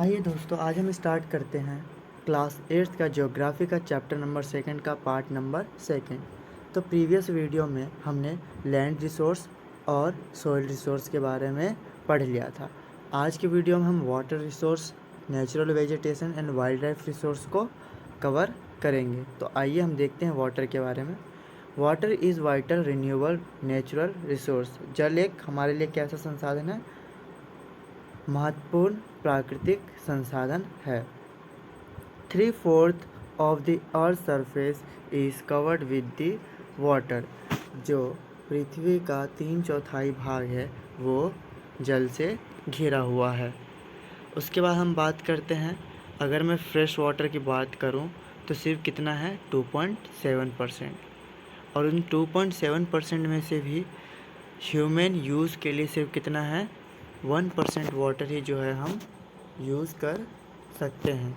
आइए दोस्तों, आज हम स्टार्ट करते हैं क्लास 8th का ज्योग्राफी का चैप्टर नंबर 2 का पार्ट नंबर 2। तो प्रीवियस वीडियो में हमने लैंड रिसोर्स और सॉइल रिसोर्स के बारे में पढ़ लिया था। आज की वीडियो में हम water resource, natural vegetation and wild life resource को कवर करेंगे। तो आइए हम देखते हैं वाटर के बारे में। Water is vital renewable natural resource. जल एक हमारे लिए कैसा संसाधन है? महत्वपूर्ण प्राकृतिक संसाधन है। 3/4 of the earth surface is covered with the water. जो पृथ्वी का 3/4 भाग है वो जल से घिरा हुआ है। उसके बाद हम बात करते हैं, अगर मैं फ्रेश वाटर की बात करूं तो सिर्फ कितना है? 2.7%। और उन 2.7% में से भी ह्यूमन यूज़ के लिए सिर्फ कितना है? 1% वाटर ही जो है हम यूज़ कर सकते हैं।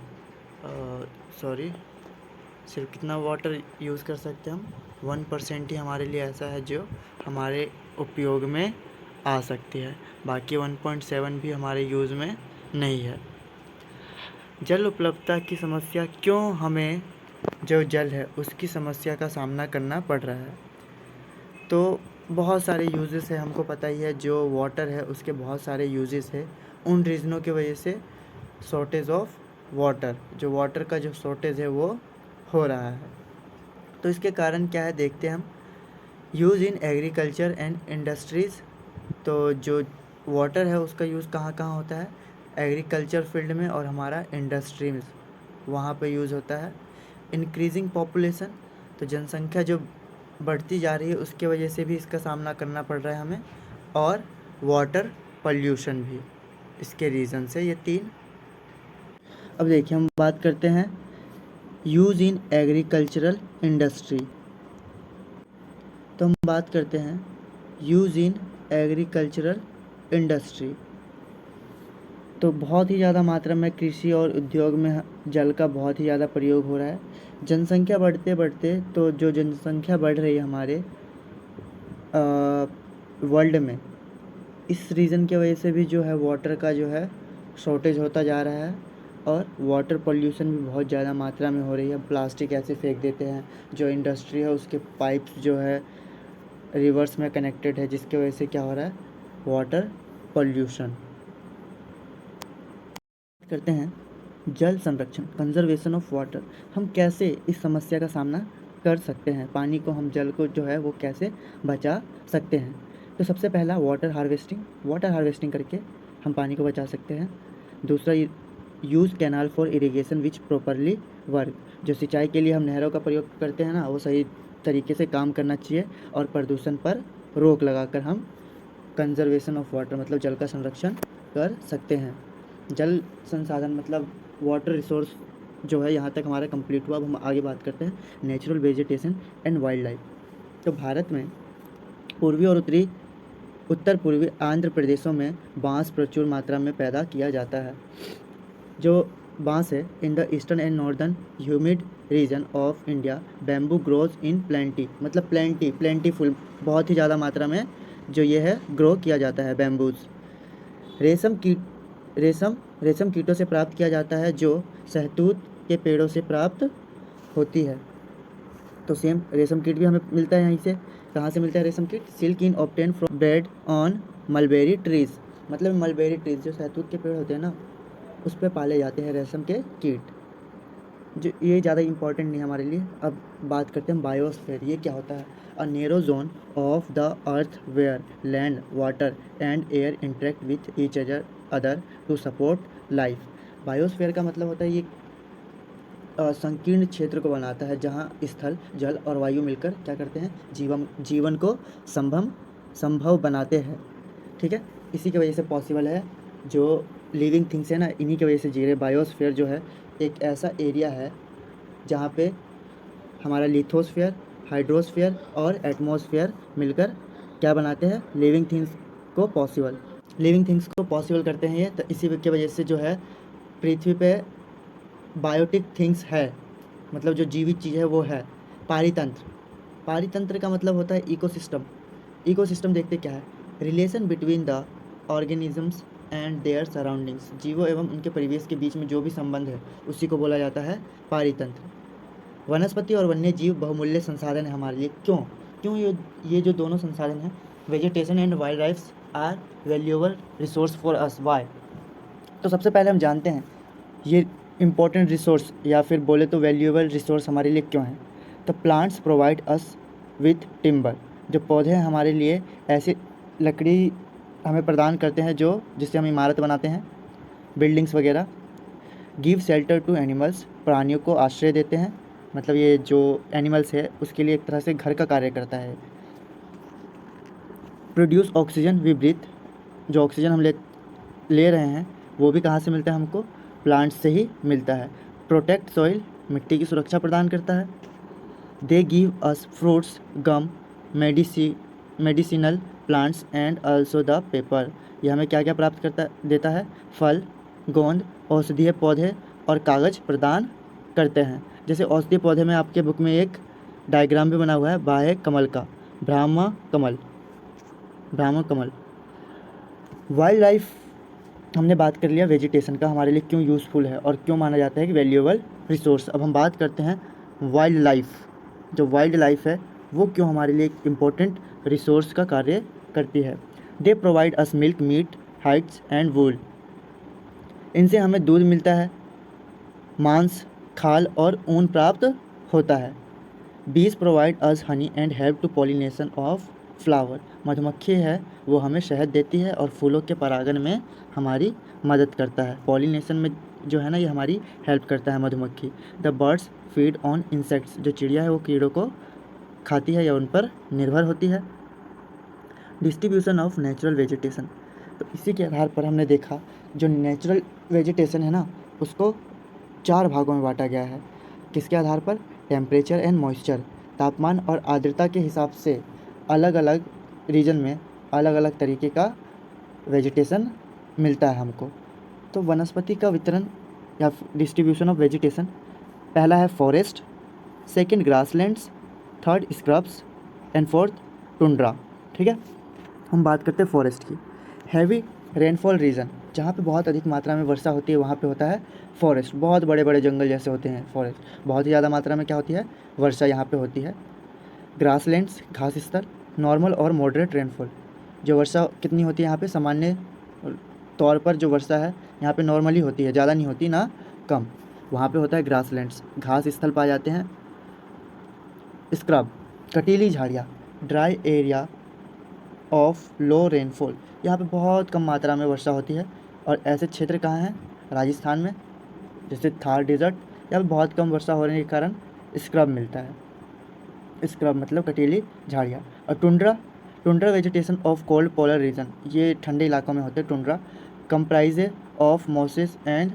सिर्फ कितना वाटर यूज़ कर सकते हैं हम? 1% ही हमारे लिए ऐसा है जो हमारे उपयोग में आ सकती है, बाकी 1.7 भी हमारे यूज़ में नहीं है। जल उपलब्धता की समस्या क्यों हमें जो जल है उसकी समस्या का सामना करना पड़ रहा है? तो बहुत सारे यूजेस है, हमको पता ही है। जो वाटर है उसके बहुत सारे यूजेस है। उन रीज़नों की वजह से शॉर्टेज ऑफ वाटर, जो वाटर का जो शॉर्टेज है वो हो रहा है। तो इसके कारण क्या है देखते हैं हम। Use in agriculture and industries. तो जो वाटर है उसका यूज़ कहाँ कहाँ होता है? एग्रीकल्चर फील्ड में और हमारा इंडस्ट्री में, वहाँ पे यूज़ होता है। इंक्रीजिंग पॉपुलेशन, तो जनसंख्या जो बढ़ती जा रही है उसके वजह से भी इसका सामना करना पड़ रहा है हमें। और वाटर पॉल्यूशन भी इसके रीज़न से, ये 3। अब देखिए हम बात करते हैं यूज़ इन एग्रीकल्चरल इंडस्ट्री। तो हम बात करते हैं यूज़ इन एग्रीकल्चरल इंडस्ट्री। तो बहुत ही ज़्यादा मात्रा में कृषि और उद्योग में जल का बहुत ही ज़्यादा प्रयोग हो रहा है। जनसंख्या बढ़ते बढ़ते, तो जो जनसंख्या बढ़ रही है हमारे वर्ल्ड में, इस रीज़न की वजह से भी जो है वाटर का जो है शॉर्टेज होता जा रहा है। और वाटर पोल्यूशन भी बहुत ज़्यादा मात्रा में हो रही है। प्लास्टिक ऐसे फेंक देते हैं, जो इंडस्ट्री है उसके पाइप्स जो है रिवर्स में कनेक्टेड है, जिसकी वजह से क्या हो रहा है? Water pollution. करते हैं जल संरक्षण, कंजर्वेशन ऑफ वाटर। हम कैसे इस समस्या का सामना कर सकते हैं? पानी को, हम जल को जो है वो कैसे बचा सकते हैं? तो सबसे पहला वाटर हार्वेस्टिंग करके हम पानी को बचा सकते हैं। दूसरा, use canal for irrigation which properly work. जो सिंचाई के लिए हम नहरों का प्रयोग करते हैं ना, वो सही तरीके से काम करना चाहिए। और प्रदूषण पर रोक लगाकर हम कंजर्वेशन ऑफ वाटर मतलब जल का संरक्षण कर सकते हैं। जल संसाधन मतलब वाटर रिसोर्स जो है यहाँ तक हमारा कंप्लीट हुआ। अब हम आगे बात करते हैं natural vegetation and wild life. तो भारत में पूर्वी और उत्तर पूर्वी आंध्र प्रदेशों में बांस प्रचुर मात्रा में पैदा किया जाता है। जो बांस है, in the eastern and northern humid region of India bamboo grows in plenty, मतलब प्लेंटीफुल, बहुत ही ज़्यादा मात्रा में जो ये है ग्रो किया जाता है बैम्बूज। रेशम कीटों से प्राप्त किया जाता है, जो शहतूत के पेड़ों से प्राप्त होती है। तो सेम रेशम कीट भी हमें मिलता है यहीं से। कहाँ से मिलता है रेशम कीट? Silk in obtain from bread on mulberry trees, मतलब मलबेरी ट्रीज़ जो शहतूत के पेड़ होते हैं ना, उस पर पाले जाते हैं रेशम के कीट। जो ये ज़्यादा इंपॉर्टेंट नहीं हमारे लिए। अब बात करते हैं बायोस्फीयर। ये क्या होता है? A narrow zone of the earth where land, water and air interact with each other to support life. Biosphere का मतलब होता है ये संकीर्ण क्षेत्र को बनाता है, जहाँ स्थल, जल और वायु मिलकर क्या करते हैं? जीवन को संभव बनाते हैं। ठीक है, इसी की वजह से पॉसिबल है। जो लिविंग थिंग्स है ना, इन्हीं की वजह से जी रहे। बायोस्फीयर जो है एक ऐसा एरिया है जहाँ पे हमारा लिथोस्फीयर, हाइड्रोस्फीयर और एटमॉस्फेयर मिलकर क्या बनाते हैं? लिविंग थिंग्स को पॉसिबल करते हैं ये। तो इसी की वजह से जो है पृथ्वी पे बायोटिक थिंग्स है, मतलब जो जीवित चीज़ है वो है। पारितंत्र का मतलब होता है इकोसिस्टम। इकोसिस्टम देखते क्या है? Relation between the organisms and there surroundings, जीवों एवं उनके परिवेश के बीच में जो भी संबंध है उसी को बोला जाता है पारितंत्र। वनस्पति और वन्य जीव बहुमूल्य संसाधन है हमारे लिए। क्यों क्यों ये जो दोनों संसाधन हैं, vegetation and wild life are valuable resource for us. Why? तो सबसे पहले हम जानते हैं ये इम्पोर्टेंट रिसोर्स या फिर बोले तो वैल्यूएबल रिसोर्स हमारे लिए क्यों है। तो plants provide us with timber, जो पौधे हैं हमारे लिए ऐसी लकड़ी हमें प्रदान करते हैं जो जिससे हम इमारत बनाते हैं, बिल्डिंग्स वगैरह। गिव शेल्टर टू एनिमल्स, प्राणियों को आश्रय देते हैं, मतलब ये जो एनिमल्स है उसके लिए एक तरह से घर का कार्य करता है। प्रोड्यूस ऑक्सीजन वी ब्रीथ, जो ऑक्सीजन हम ले रहे हैं वो भी कहाँ से मिलता है हमको, प्लांट्स से ही मिलता है। प्रोटेक्ट सॉइल, मिट्टी की सुरक्षा प्रदान करता है। They give us fruits, gum, medicinal plants and also the paper, ये हमें क्या क्या प्राप्त करता देता है, फल, गोंद, औषधीय पौधे और कागज़ प्रदान करते हैं। जैसे औषधीय पौधे में आपके बुक में एक डायग्राम भी बना हुआ है बाह्य कमल का, ब्राह्म कमल। वाइल्ड लाइफ हमने बात कर लिया वेजिटेशन का हमारे लिए क्यों यूज़फुल है और क्यों माना जाता है कि वैल्यूएबल रिसोर्स। अब हम बात करते हैं वाइल्ड लाइफ। जो वाइल्ड लाइफ है वो क्यों हमारे लिए एक इम्पोर्टेंट रिसोर्स का कार्य करती है। They provide us milk, meat, hides and wool, इनसे हमें दूध मिलता है, मांस, खाल और ऊन प्राप्त होता है। Bees provide us honey and help to pollination of flower, मधुमक्खी है वो हमें शहद देती है और फूलों के परागण में हमारी मदद करता है। पॉलिनेशन में जो है ना ये हमारी हेल्प करता है मधुमक्खी। The birds feed on insects, जो चिड़िया है वो कीड़ों को खाती है या उन पर निर्भर होती है। डिस्ट्रीब्यूशन ऑफ नेचुरल वेजिटेशन, तो इसी के आधार पर हमने देखा जो नेचुरल वेजिटेशन है ना उसको 4 भागों में बांटा गया है। किसके आधार पर, टेम्परेचर एंड मॉइस्चर, तापमान और आर्द्रता के हिसाब से अलग अलग रीजन में अलग अलग तरीके का वेजिटेशन मिलता है हमको। तो वनस्पति का वितरण या डिस्ट्रीब्यूशन ऑफ वेजिटेशन, पहला है forest, second grasslands, third scrubs and fourth tundra. ठीक है, हम बात करते हैं फॉरेस्ट की। हैवी रेनफॉल रीजन, जहाँ पे बहुत अधिक मात्रा में वर्षा होती है वहाँ पे होता है फॉरेस्ट, बहुत बड़े बड़े जंगल जैसे होते हैं फॉरेस्ट, बहुत ही ज़्यादा मात्रा में क्या होती है, वर्षा यहाँ पे होती है। ग्रासलैंड्स, घास स्तर, नॉर्मल और मॉडरेट रेनफॉल, जो वर्षा कितनी होती है यहाँ पे, सामान्य तौर पर जो वर्षा है यहाँ पे नॉर्मली होती है, ज़्यादा नहीं होती ना कम, वहाँ पे होता है ग्रासलैंड्स। घास स्थल पाए जाते हैं। स्क्रब, कटीली झाड़ियाँ, dry area of low rainfall, यहाँ पे बहुत कम मात्रा में वर्षा होती है और ऐसे क्षेत्र कहाँ हैं, राजस्थान में, जैसे थार डेजर्ट, यहाँ पे बहुत कम वर्षा होने के कारण स्क्रब मिलता है। स्क्रब मतलब कटीली झाड़ियाँ। और tundra vegetation of cold polar region, ये ठंडे इलाकों में होते हैं। Tundra comprise of mosses and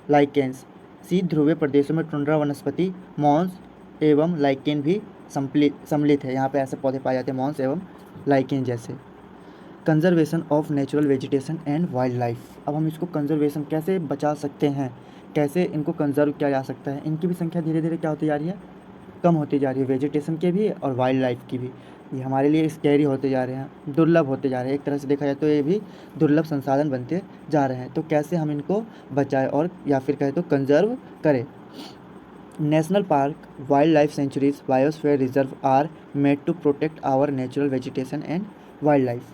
lichens, शीत ध्रुवीय प्रदेशों में टुंड्रा वनस्पति मॉन्स एवं लाइकेन भी सम्मिलित है। यहाँ पे ऐसे पौधे पाए जाते हैं मॉन्स एवं लाइकेन जैसे। Conservation of natural vegetation and wild life, अब हम इसको कंजर्वेशन कैसे बचा सकते हैं, कैसे इनको कंजर्व किया जा सकता है। इनकी भी संख्या धीरे धीरे क्या होती जा रही है, कम होती जा रही है, वेजिटेशन के भी और वाइल्ड लाइफ की भी। ये हमारे लिए स्कैरी होते जा रहे हैं, दुर्लभ होते जा रहे हैं, एक तरह से देखा जाए तो ये भी दुर्लभ संसाधन बनते जा रहे हैं। तो कैसे हम इनको बचाएं और या फिर कहें तो कंजर्व करें। National park, wild life sanctuaries, biosphere reserve are made to protect our natural vegetation and wild life.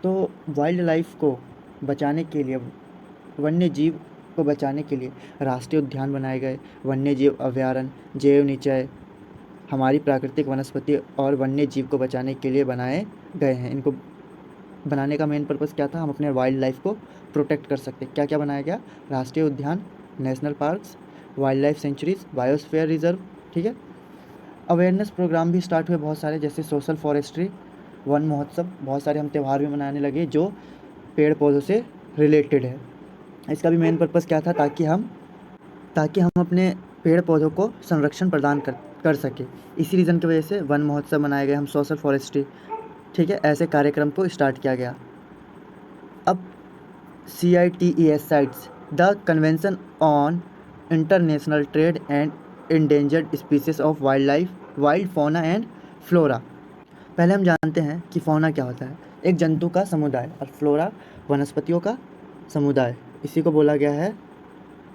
तो वाइल्ड लाइफ को बचाने के लिए, वन्य जीव को बचाने के लिए राष्ट्रीय उद्यान बनाए गए, वन्य जीव अभयारण्य, जैव निचय हमारी प्राकृतिक वनस्पति और वन्य जीव को बचाने के लिए बनाए गए हैं। इनको बनाने का मेन पर्पज़ क्या था, हम अपने वाइल्ड लाइफ को प्रोटेक्ट कर सकते। क्या क्या बनाया गया, राष्ट्रीय उद्यान, national parks, wild life sanctuaries, biosphere reserve. ठीक है, अवेयरनेस प्रोग्राम भी स्टार्ट हुए बहुत सारे, जैसे सोशल फॉरेस्ट्री, वन महोत्सव, बहुत सारे हम त्यौहार भी मनाने लगे जो पेड़ पौधों से रिलेटेड है। इसका भी मेन पर्पज़ क्या था, ताकि हम अपने पेड़ पौधों को संरक्षण प्रदान कर सके। इसी रीज़न की वजह से वन महोत्सव मनाए गए, हम सोशल फॉरेस्ट्री, ठीक है, ऐसे कार्यक्रम को स्टार्ट किया गया। अब CITES sites, the convention on international trade and endangered species of wild life, wild fauna and flora. पहले हम जानते हैं कि फौना क्या होता है, एक जंतु का समुदाय, और फ्लोरा वनस्पतियों का समुदाय, इसी को बोला गया है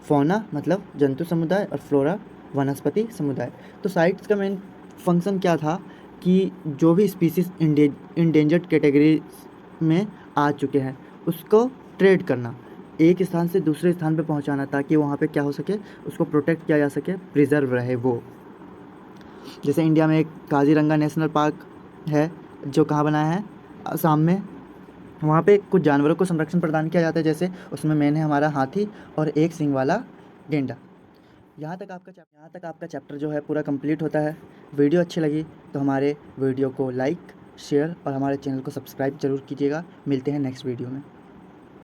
फौना मतलब जंतु समुदाय और फ्लोरा वनस्पति समुदाय। तो साइट्स का मेन फंक्शन क्या था कि जो भी स्पीसीज इंडेंजर्ड कैटेगरी में आ चुके हैं उसको ट्रेड करना, एक स्थान से दूसरे स्थान पे पहुंचाना, ताकि वहाँ पे क्या हो सके, उसको प्रोटेक्ट किया जा सके, प्रिजर्व रहे वो। जैसे इंडिया में एक काजीरंगा नेशनल पार्क है जो कहाँ बना है, असम में। वहाँ पे कुछ जानवरों को संरक्षण प्रदान किया जाता है, जैसे उसमें मेन है हमारा हाथी और एक सींग वाला गेंडा। यहाँ तक आपका चैप्टर जो है पूरा कंप्लीट होता है। वीडियो अच्छी लगी तो हमारे वीडियो को लाइक, शेयर और हमारे चैनल को सब्सक्राइब जरूर कीजिएगा। मिलते हैं नेक्स्ट वीडियो में।